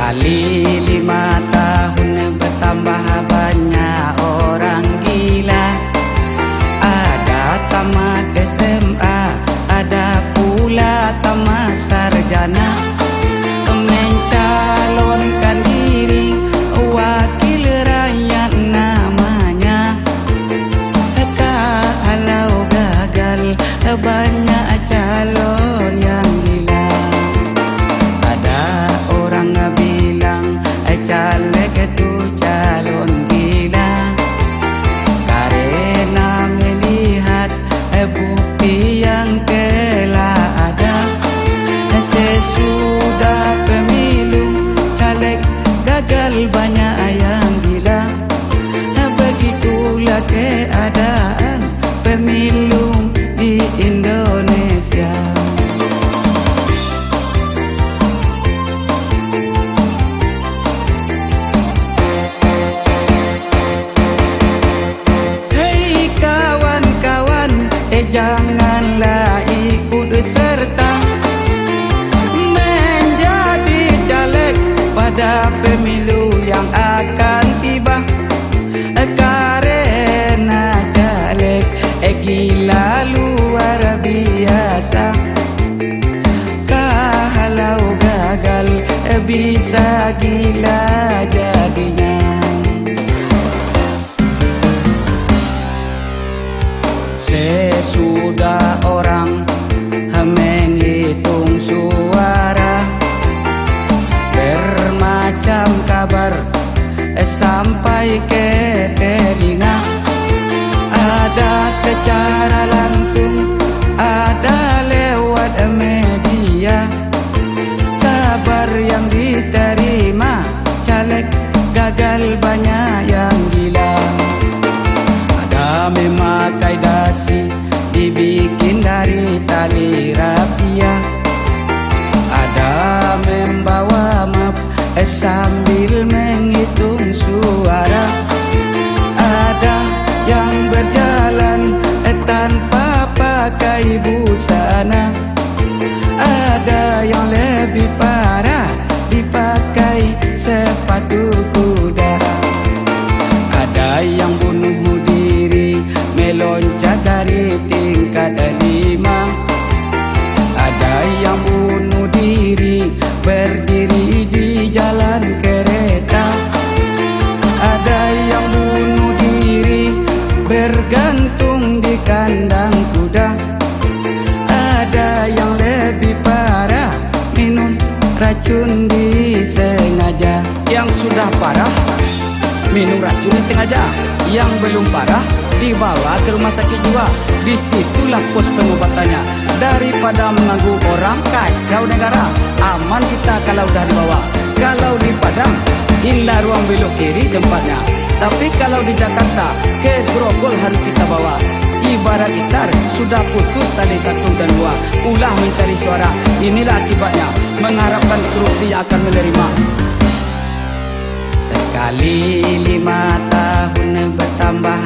Sekali 5 tahun bertambah banyak orang gila. Ada tamat SMA, ada pula tamat sarjana. Mencalonkan diri wakil rakyat namanya. Kalau gagal banyak calon yang gila. Ada orang bilang caleg itu calon gila karena melihat bukti yang telah ada. Sesudah pemilu caleg gagal banyak yang gila. Begitulah keadaan pemilu di Indonesia. Hei kawan-kawan, janganlah ikut serta menjadi caleg pada pemilu yang akan tiba. Karena caleg gila luar biasa. Kalau gagal bisa gila jadinya. Sesudah orang menghitung suara, bermacam kabar sampai ke telinga. Ada secara langsung, ada lewat media. Kabar yang diterima, caleg gagal banyak yang gila. Ada memakai dasi dibikin dari tali rapia. Ada membawa map sambil menghitung suara. Ada yang berjalan tanpa pakai busana. Ada yang lebih parah, dipakai sepatu kuda. Ada yang bunuh diri meloncat dari tingkat 5. Ada yang bunuh diri berdiri di jalan kereta. Ada yang bunuh diri bergantung di kandang kuda. Ada yang lebih parah, minum racun disengaja. Yang sudah parah minum racun disengaja. Yang belum parah dibawa ke rumah sakit jiwa. Disitulah pos pengobatannya. Daripada mengganggu orang, kacau negara. Aman kita kalau dah dibawa. Kalau di Padang, indah ruang belok kiri tempatnya. Tapi kalau di Jakarta, ke Grogol harus kita bawa. Ibarat gitar, sudah putus tali 1 dan 2. Ulah mencari suara, inilah akibatnya. Mengharapkan korupsi yang akan menerima. Sekali 5 tahun bertambah